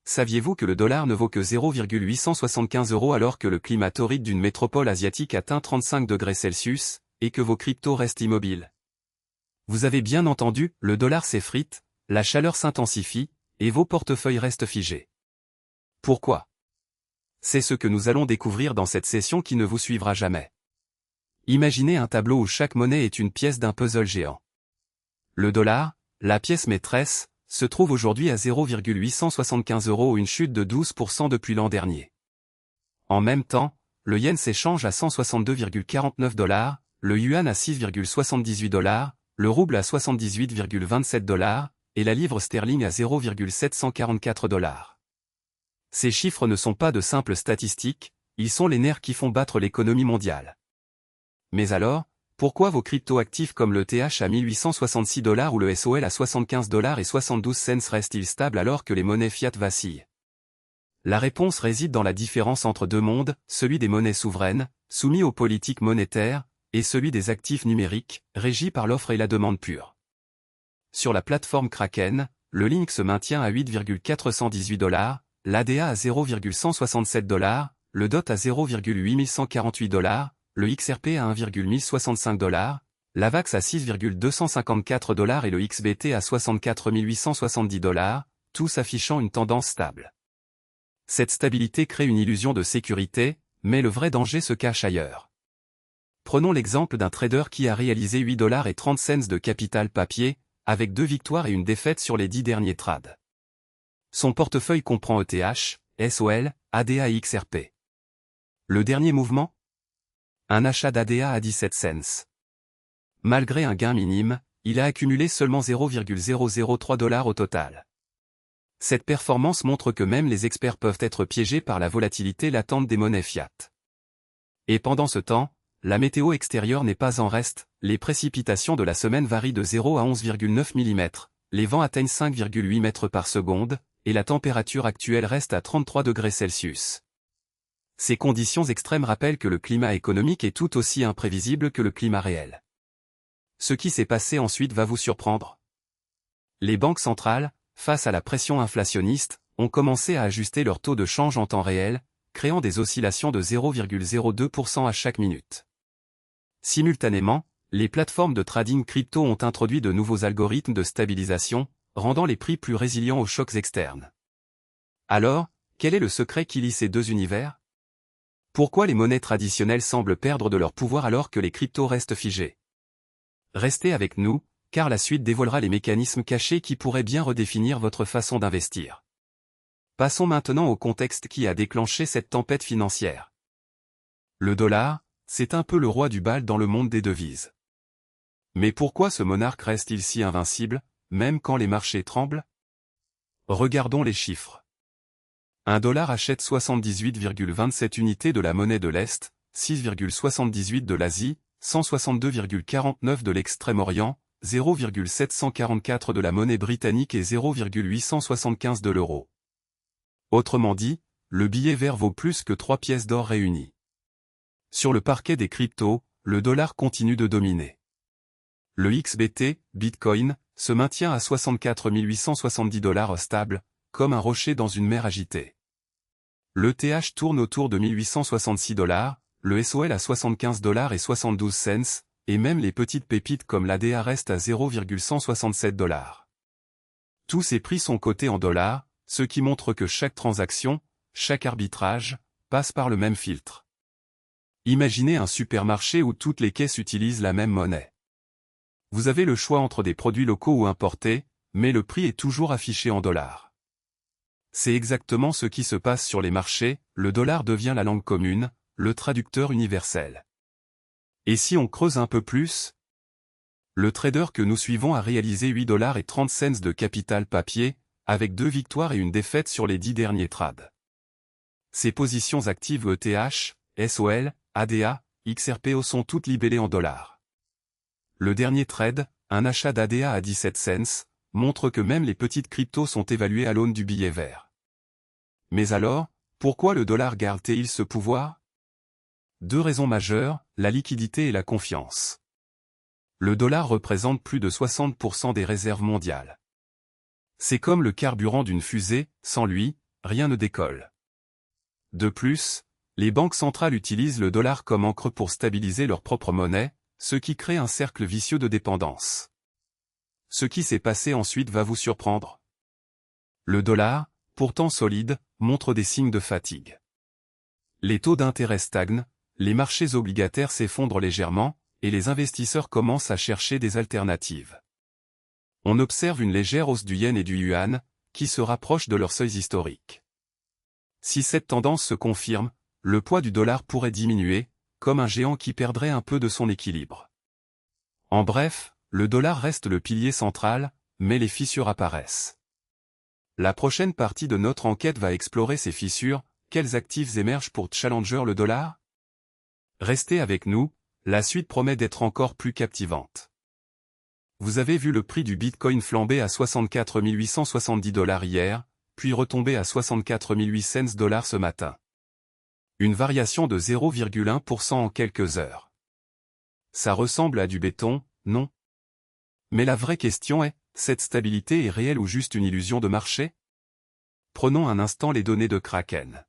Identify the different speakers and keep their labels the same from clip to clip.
Speaker 1: saviez-vous que le dollar ne vaut que 0,875 € alors que le climat torride d'une métropole asiatique atteint 35 degrés Celsius, et que vos cryptos restent immobiles? Vous avez bien entendu, le dollar s'effrite, la chaleur s'intensifie, et vos portefeuilles restent figés. Pourquoi? C'est ce que nous allons découvrir dans cette session qui ne vous suivra jamais. Imaginez un tableau où chaque monnaie est une pièce d'un puzzle géant. Le dollar, la pièce maîtresse, se trouve aujourd'hui à 0,875 €, une chute de 12% depuis l'an dernier. En même temps, le yen s'échange à 162,49 $, le yuan à 6,78 $, le rouble à 78,27 $, et la livre sterling à 0,744 $. Ces chiffres ne sont pas de simples statistiques, ils sont les nerfs qui font battre l'économie mondiale. Mais alors, pourquoi vos crypto-actifs comme le TH à 1866 $ ou le SOL à 75,72 $ restent-ils stables alors que les monnaies fiat vacillent? La réponse réside dans la différence entre deux mondes, celui des monnaies souveraines, soumis aux politiques monétaires, et celui des actifs numériques, régis par l'offre et la demande pure. Sur la plateforme Kraken, le Link se maintient à 8,418 $, l'ADA à 0,167 $, le DOT à 0,8148 $, le XRP à 1,1065 $, l'AVAX à 6,254 $ et le XBT à 64 870 $, tous affichant une tendance stable. Cette stabilité crée une illusion de sécurité, mais le vrai danger se cache ailleurs. Prenons l'exemple d'un trader qui a réalisé 8,30 $ de capital papier, avec 2 victoires et une défaite sur les 10 derniers trades. Son portefeuille comprend ETH, SOL, ADA et XRP. Le dernier mouvement? Un achat d'ADA à 17 cents. Malgré un gain minime, il a accumulé seulement 0,003 $ au total. Cette performance montre que même les experts peuvent être piégés par la volatilité latente des monnaies fiat. Et pendant ce temps, la météo extérieure n'est pas en reste, les précipitations de la semaine varient de 0 à 11,9 mm, les vents atteignent 5,8 mètres par seconde, et la température actuelle reste à 33 degrés Celsius. Ces conditions extrêmes rappellent que le climat économique est tout aussi imprévisible que le climat réel. Ce qui s'est passé ensuite va vous surprendre. Les banques centrales, face à la pression inflationniste, ont commencé à ajuster leur taux de change en temps réel, créant des oscillations de 0,02% à chaque minute. Simultanément, les plateformes de trading crypto ont introduit de nouveaux algorithmes de stabilisation, rendant les prix plus résilients aux chocs externes. Alors, quel est le secret qui lie ces deux univers? Pourquoi les monnaies traditionnelles semblent perdre de leur pouvoir alors que les cryptos restent figés? Restez avec nous, car la suite dévoilera les mécanismes cachés qui pourraient bien redéfinir votre façon d'investir. Passons maintenant au contexte qui a déclenché cette tempête financière. Le dollar, c'est un peu le roi du bal dans le monde des devises. Mais pourquoi ce monarque reste-t-il si invincible, même quand les marchés tremblent? Regardons les chiffres. Un dollar achète 78,27 unités de la monnaie de l'Est, 6,78 de l'Asie, 162,49 de l'Extrême-Orient, 0,744 de la monnaie britannique et 0,875 de l'euro. Autrement dit, le billet vert vaut plus que 3 pièces d'or réunies. Sur le parquet des cryptos, le dollar continue de dominer. Le XBT, Bitcoin, se maintient à 64 870 $ stable, comme un rocher dans une mer agitée. L'ETH tourne autour de 1866 $, le SOL à 75 $ et 72 cents, et même les petites pépites comme l'ADA restent à 0,167 $. Tous ces prix sont cotés en dollars, ce qui montre que chaque transaction, chaque arbitrage, passe par le même filtre. Imaginez un supermarché où toutes les caisses utilisent la même monnaie. Vous avez le choix entre des produits locaux ou importés, mais le prix est toujours affiché en dollars. C'est exactement ce qui se passe sur les marchés, le dollar devient la langue commune, le traducteur universel. Et si on creuse un peu plus? Le trader que nous suivons a réalisé 8,30 $ de capital papier, avec 2 victoires et une défaite sur les 10 derniers trades. Ses positions actives ETH, SOL, ADA, XRPO sont toutes libellées en dollars. Le dernier trade, un achat d'ADA à 17 cents, montre que même les petites cryptos sont évaluées à l'aune du billet vert. Mais alors, pourquoi le dollar garde-t-il ce pouvoir? 2 raisons majeures, la liquidité et la confiance. Le dollar représente plus de 60% des réserves mondiales. C'est comme le carburant d'une fusée, sans lui, rien ne décolle. De plus, les banques centrales utilisent le dollar comme encre pour stabiliser leur propre monnaie, ce qui crée un cercle vicieux de dépendance. Ce qui s'est passé ensuite va vous surprendre. Le dollar, pourtant solide, montre des signes de fatigue. Les taux d'intérêt stagnent, les marchés obligataires s'effondrent légèrement, et les investisseurs commencent à chercher des alternatives. On observe une légère hausse du yen et du yuan, qui se rapprochent de leurs seuils historiques. Si cette tendance se confirme, le poids du dollar pourrait diminuer, comme un géant qui perdrait un peu de son équilibre. En bref, le dollar reste le pilier central, mais les fissures apparaissent. La prochaine partie de notre enquête va explorer ces fissures. Quels actifs émergent pour challenger le dollar? Restez avec nous, la suite promet d'être encore plus captivante. Vous avez vu le prix du Bitcoin flamber à 64 870 $ hier, puis retomber à 64 800 $ ce matin. Une variation de 0,1% en quelques heures. Ça ressemble à du béton, non? Mais la vraie question est, cette stabilité est réelle ou juste une illusion de marché? Prenons un instant les données de Kraken.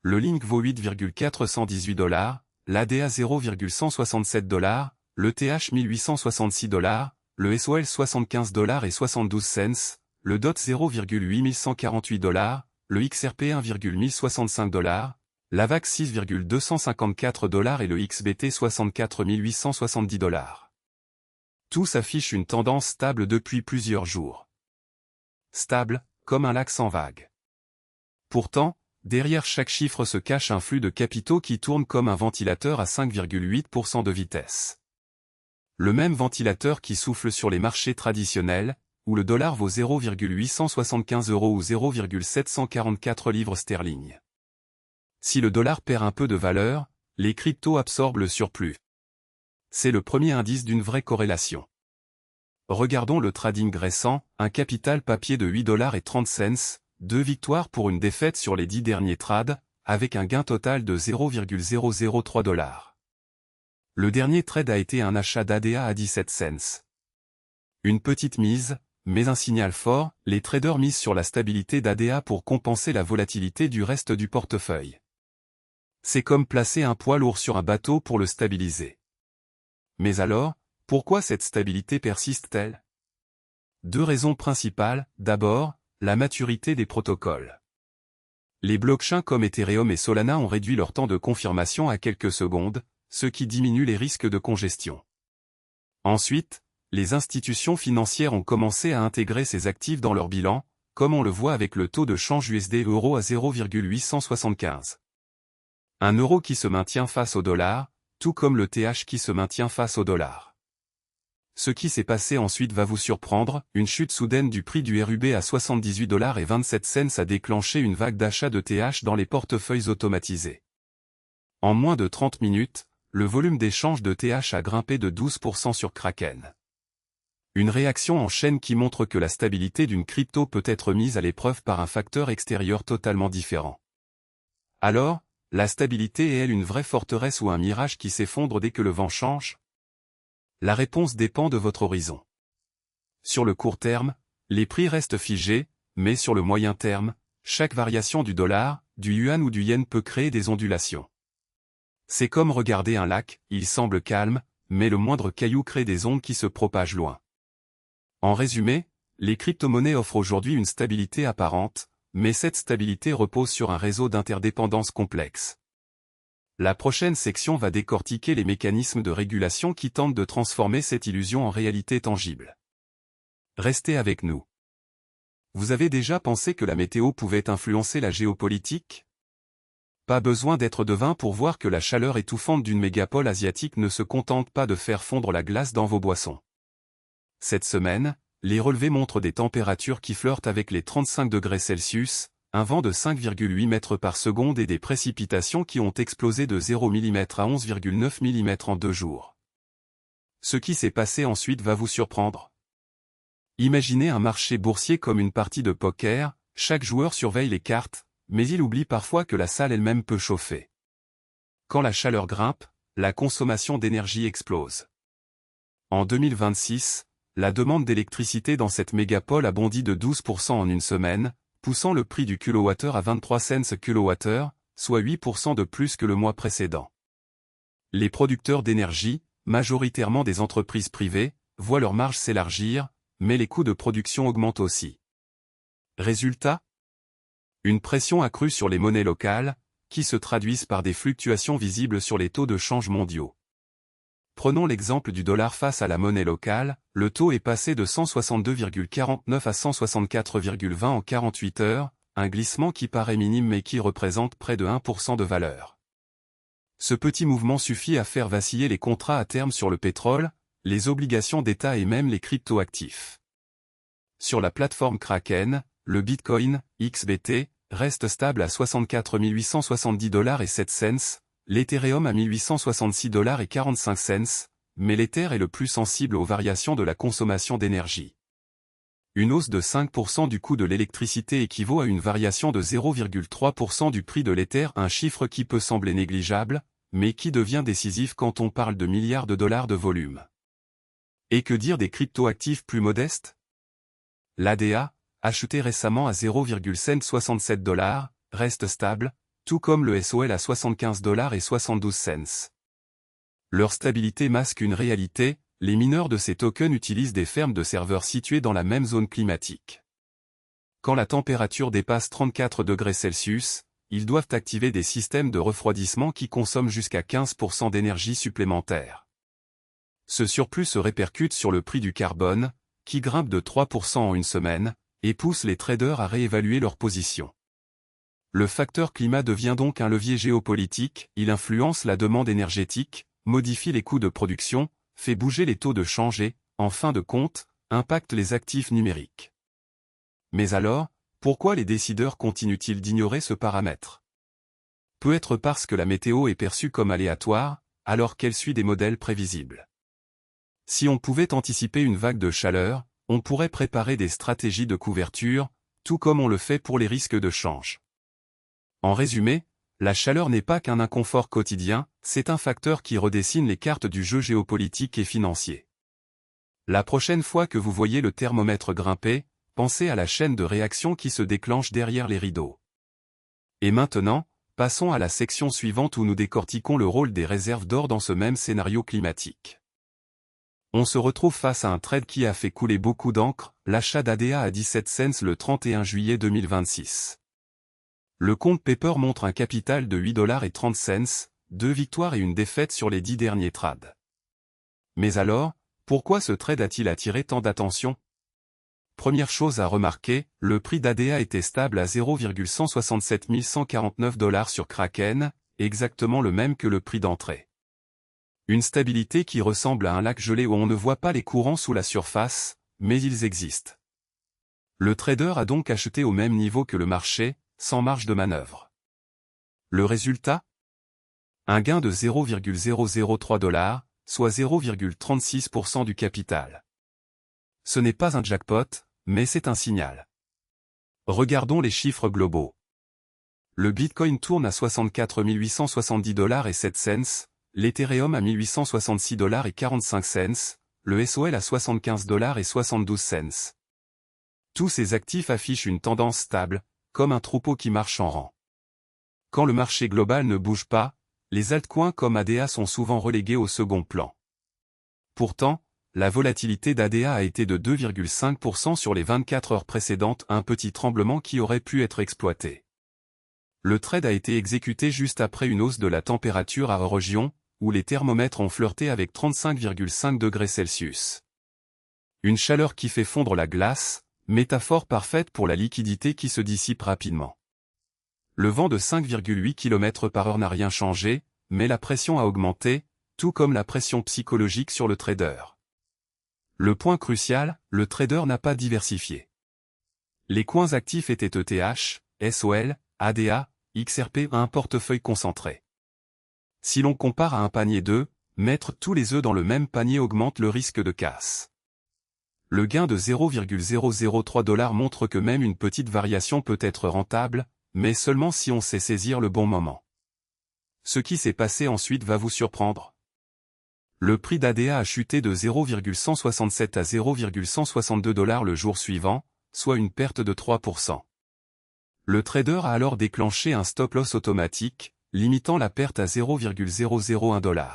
Speaker 1: Le Link vaut 8,418 $, l'ADA 0,167 $, le TH 1866 $, le SOL 75 $ et 72 cents, le DOT 0,8148 $, le XRP 1,1065 $, l'AVAX 6,254 $ et le XBT 64 870 $. Tous affichent une tendance stable depuis plusieurs jours. Stable, comme un lac sans vagues. Pourtant, derrière chaque chiffre se cache un flux de capitaux qui tourne comme un ventilateur à 5,8% de vitesse. Le même ventilateur qui souffle sur les marchés traditionnels, où le dollar vaut 0,875 € ou 0,744 livres sterling. Si le dollar perd un peu de valeur, les cryptos absorbent le surplus. C'est le premier indice d'une vraie corrélation. Regardons le trading récent, un capital papier de 8,30 $, 2 victoires pour une défaite sur les 10 derniers trades, avec un gain total de 0,003 $. Le dernier trade a été un achat d'ADA à 17 cents. Une petite mise, mais un signal fort, les traders misent sur la stabilité d'ADA pour compenser la volatilité du reste du portefeuille. C'est comme placer un poids lourd sur un bateau pour le stabiliser. Mais alors, pourquoi cette stabilité persiste-t-elle? Deux raisons principales. D'abord, la maturité des protocoles. Les blockchains comme Ethereum et Solana ont réduit leur temps de confirmation à quelques secondes, ce qui diminue les risques de congestion. Ensuite, les institutions financières ont commencé à intégrer ces actifs dans leur bilan, comme on le voit avec le taux de change USD-euro à 0,875. Un euro qui se maintient face au dollar, tout comme le TH qui se maintient face au dollar. Ce qui s'est passé ensuite va vous surprendre, une chute soudaine du prix du RUB à 78,27 $ a déclenché une vague d'achat de TH dans les portefeuilles automatisés. En moins de 30 minutes, le volume d'échange de TH a grimpé de 12% sur Kraken. Une réaction en chaîne qui montre que la stabilité d'une crypto peut être mise à l'épreuve par un facteur extérieur totalement différent. Alors, la stabilité est-elle une vraie forteresse ou un mirage qui s'effondre dès que le vent change? La réponse dépend de votre horizon. Sur le court terme, les prix restent figés, mais sur le moyen terme, chaque variation du dollar, du yuan ou du yen peut créer des ondulations. C'est comme regarder un lac, il semble calme, mais le moindre caillou crée des ondes qui se propagent loin. En résumé, les crypto-monnaies offrent aujourd'hui une stabilité apparente, mais cette stabilité repose sur un réseau d'interdépendances complexes. La prochaine section va décortiquer les mécanismes de régulation qui tentent de transformer cette illusion en réalité tangible. Restez avec nous. Vous avez déjà pensé que la météo pouvait influencer la géopolitique? Pas besoin d'être devin pour voir que la chaleur étouffante d'une mégapole asiatique ne se contente pas de faire fondre la glace dans vos boissons. Cette semaine, les relevés montrent des températures qui flirtent avec les 35 degrés Celsius, un vent de 5,8 mètres par seconde et des précipitations qui ont explosé de 0 mm à 11,9 mm en 2 jours. Ce qui s'est passé ensuite va vous surprendre. Imaginez un marché boursier comme une partie de poker, chaque joueur surveille les cartes, mais il oublie parfois que la salle elle-même peut chauffer. Quand la chaleur grimpe, la consommation d'énergie explose. En 2026, la demande d'électricité dans cette mégapole a bondi de 12% en une semaine, poussant le prix du kilowattheure à 23 cents kWh, soit 8% de plus que le mois précédent. Les producteurs d'énergie, majoritairement des entreprises privées, voient leurs marges s'élargir, mais les coûts de production augmentent aussi. Résultat ? Une pression accrue sur les monnaies locales, qui se traduisent par des fluctuations visibles sur les taux de change mondiaux. Prenons l'exemple du dollar face à la monnaie locale, le taux est passé de 162,49 à 164,20 en 48 heures, un glissement qui paraît minime mais qui représente près de 1% de valeur. Ce petit mouvement suffit à faire vaciller les contrats à terme sur le pétrole, les obligations d'État et même les cryptoactifs. Sur la plateforme Kraken, le Bitcoin, XBT, reste stable à 64 870 $7 l'Ethereum à 1866 $45, mais l'Ether est le plus sensible aux variations de la consommation d'énergie. Une hausse de 5% du coût de l'électricité équivaut à une variation de 0,3% du prix de l'Ether, un chiffre qui peut sembler négligeable, mais qui devient décisif quand on parle de milliards de dollars de volume. Et que dire des cryptoactifs plus modestes ? L'ADA, acheté récemment à 0,67 $, reste stable, tout comme le SOL à 75 $72. Leur stabilité masque une réalité, les mineurs de ces tokens utilisent des fermes de serveurs situées dans la même zone climatique. Quand la température dépasse 34 degrés Celsius, ils doivent activer des systèmes de refroidissement qui consomment jusqu'à 15% d'énergie supplémentaire. Ce surplus se répercute sur le prix du carbone, qui grimpe de 3% en une semaine, et pousse les traders à réévaluer leur position. Le facteur climat devient donc un levier géopolitique, il influence la demande énergétique, modifie les coûts de production, fait bouger les taux de change et, en fin de compte, impacte les actifs numériques. Mais alors, pourquoi les décideurs continuent-ils d'ignorer ce paramètre ? Peut-être parce que la météo est perçue comme aléatoire, alors qu'elle suit des modèles prévisibles. Si on pouvait anticiper une vague de chaleur, on pourrait préparer des stratégies de couverture, tout comme on le fait pour les risques de change. En résumé, la chaleur n'est pas qu'un inconfort quotidien, c'est un facteur qui redessine les cartes du jeu géopolitique et financier. La prochaine fois que vous voyez le thermomètre grimper, pensez à la chaîne de réaction qui se déclenche derrière les rideaux. Et maintenant, passons à la section suivante où nous décortiquons le rôle des réserves d'or dans ce même scénario climatique. On se retrouve face à un trade qui a fait couler beaucoup d'encre, l'achat d'ADA à 17 cents le 31 juillet 2026. Le compte Paper montre un capital de 8,30 $, 2 victoires et une défaite sur les 10 derniers trades. Mais alors, pourquoi ce trade a-t-il attiré tant d'attention ? Première chose à remarquer, le prix d'ADA était stable à 0,167 149 $ sur Kraken, exactement le même que le prix d'entrée. Une stabilité qui ressemble à un lac gelé où on ne voit pas les courants sous la surface, mais ils existent. Le trader a donc acheté au même niveau que le marché, sans marge de manœuvre. Le résultat ? Un gain de 0,003 $, soit 0,36% du capital. Ce n'est pas un jackpot, mais c'est un signal. Regardons les chiffres globaux. Le Bitcoin tourne à 64 870 $7, l'Ethereum à 1866 $45, le SOL à 75 $72. Tous ces actifs affichent une tendance stable, comme un troupeau qui marche en rang. Quand le marché global ne bouge pas, les altcoins comme ADA sont souvent relégués au second plan. Pourtant, la volatilité d'ADA a été de 2,5% sur les 24 heures précédentes, un petit tremblement qui aurait pu être exploité. Le trade a été exécuté juste après une hausse de la température à région, où les thermomètres ont flirté avec 35,5 degrés Celsius. Une chaleur qui fait fondre la glace, métaphore parfaite pour la liquidité qui se dissipe rapidement. Le vent de 5,8 km/h n'a rien changé, mais la pression a augmenté, tout comme la pression psychologique sur le trader. Le point crucial, le trader n'a pas diversifié. Les coins actifs étaient ETH, SOL, ADA, XRP à un portefeuille concentré. Si l'on compare à un panier d'œufs, mettre tous les œufs dans le même panier augmente le risque de casse. Le gain de 0,003 $ montre que même une petite variation peut être rentable, mais seulement si on sait saisir le bon moment. Ce qui s'est passé ensuite va vous surprendre. Le prix d'ADA a chuté de 0,167 à 0,162 $ le jour suivant, soit une perte de 3%. Le trader a alors déclenché un stop-loss automatique, limitant la perte à 0,001 $.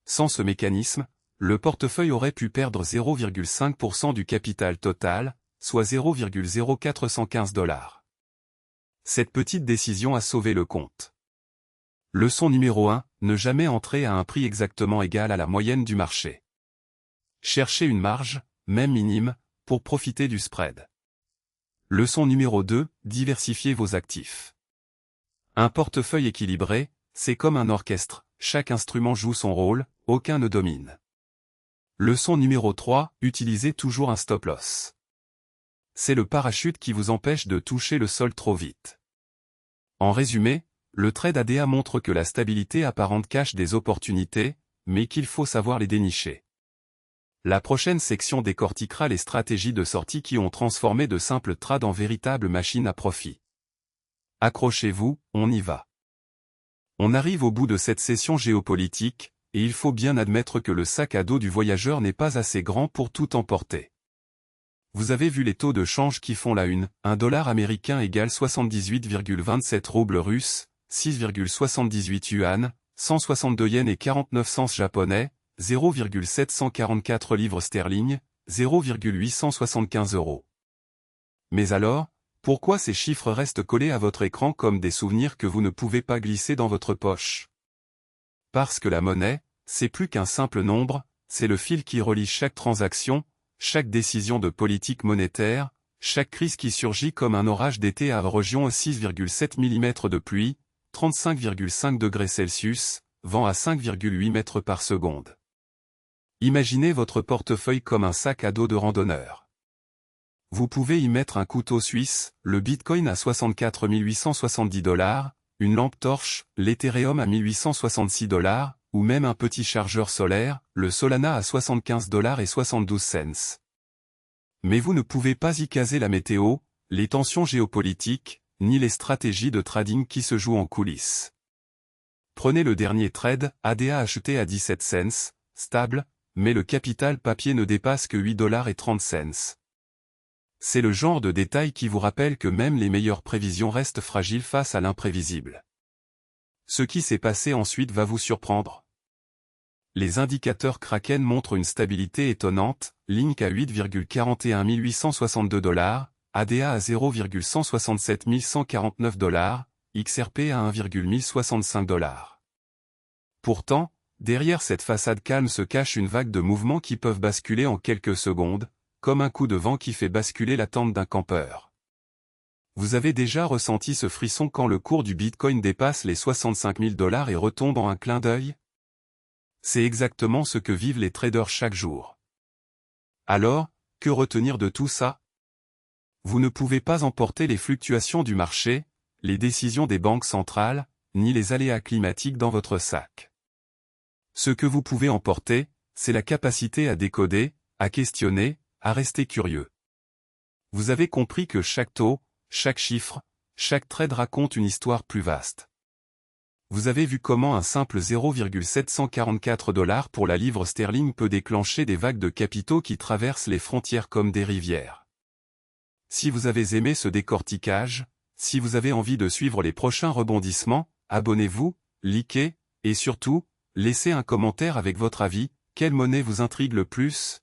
Speaker 1: Sans ce mécanisme, le portefeuille aurait pu perdre 0,5% du capital total, soit 0,0415 $. Cette petite décision a sauvé le compte. Leçon numéro 1, ne jamais entrer à un prix exactement égal à la moyenne du marché. Cherchez une marge, même minime, pour profiter du spread. Leçon numéro 2, diversifiez vos actifs. Un portefeuille équilibré, c'est comme un orchestre, chaque instrument joue son rôle, aucun ne domine. Leçon numéro 3, utilisez toujours un stop-loss. C'est le parachute qui vous empêche de toucher le sol trop vite. En résumé, le trade ADA montre que la stabilité apparente cache des opportunités, mais qu'il faut savoir les dénicher. La prochaine section décortiquera les stratégies de sortie qui ont transformé de simples trades en véritables machines à profit. Accrochez-vous, on y va. On arrive au bout de cette session géopolitique, et il faut bien admettre que le sac à dos du voyageur n'est pas assez grand pour tout emporter. Vous avez vu les taux de change qui font la une, 1 dollar américain égale 78,27 roubles russes, 6,78 yuan, 162 yens et 49 cents japonais, 0,744 livres sterling, 0,875 €. Mais alors, pourquoi ces chiffres restent collés à votre écran comme des souvenirs que vous ne pouvez pas glisser dans votre poche? Parce que la monnaie, c'est plus qu'un simple nombre, c'est le fil qui relie chaque transaction, chaque décision de politique monétaire, chaque crise qui surgit comme un orage d'été à région 6,7 mm de pluie, 35,5 degrés Celsius, vent à 5,8 mètres par seconde. Imaginez votre portefeuille comme un sac à dos de randonneur. Vous pouvez y mettre un couteau suisse, le Bitcoin à 64 870 $, une lampe torche, l'Ethereum à 1866 $, ou même un petit chargeur solaire, le Solana à 75 $ et 72 cents. Mais vous ne pouvez pas y caser la météo, les tensions géopolitiques, ni les stratégies de trading qui se jouent en coulisses. Prenez le dernier trade, ADA acheté à 17 cents, stable, mais le capital papier ne dépasse que 8,30 $. C'est le genre de détail qui vous rappelle que même les meilleures prévisions restent fragiles face à l'imprévisible. Ce qui s'est passé ensuite va vous surprendre. Les indicateurs Kraken montrent une stabilité étonnante, Link à 8,41 862 $, ADA à 0,167 149 $, XRP à 1,1065 $. Pourtant, derrière cette façade calme se cache une vague de mouvements qui peuvent basculer en quelques secondes, comme un coup de vent qui fait basculer la tente d'un campeur. Vous avez déjà ressenti ce frisson quand le cours du Bitcoin dépasse les 65 000 $ et retombe en un clin d'œil? C'est exactement ce que vivent les traders chaque jour. Alors, que retenir de tout ça? Vous ne pouvez pas emporter les fluctuations du marché, les décisions des banques centrales, ni les aléas climatiques dans votre sac. Ce que vous pouvez emporter, c'est la capacité à décoder, à questionner, à rester curieux. Vous avez compris que chaque taux, chaque chiffre, chaque trade raconte une histoire plus vaste. Vous avez vu comment un simple 0,744 $ pour la livre sterling peut déclencher des vagues de capitaux qui traversent les frontières comme des rivières. Si vous avez aimé ce décortiquage, si vous avez envie de suivre les prochains rebondissements, abonnez-vous, likez, et surtout, laissez un commentaire avec votre avis, quelle monnaie vous intrigue le plus?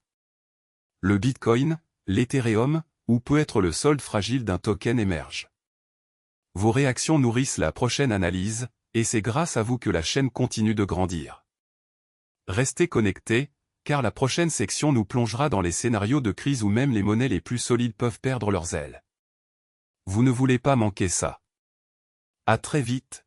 Speaker 1: Le Bitcoin, l'Ethereum, ou peut être le solde fragile d'un token émerge. Vos réactions nourrissent la prochaine analyse, et c'est grâce à vous que la chaîne continue de grandir. Restez connectés, car la prochaine section nous plongera dans les scénarios de crise où même les monnaies les plus solides peuvent perdre leurs ailes. Vous ne voulez pas manquer ça. À très vite.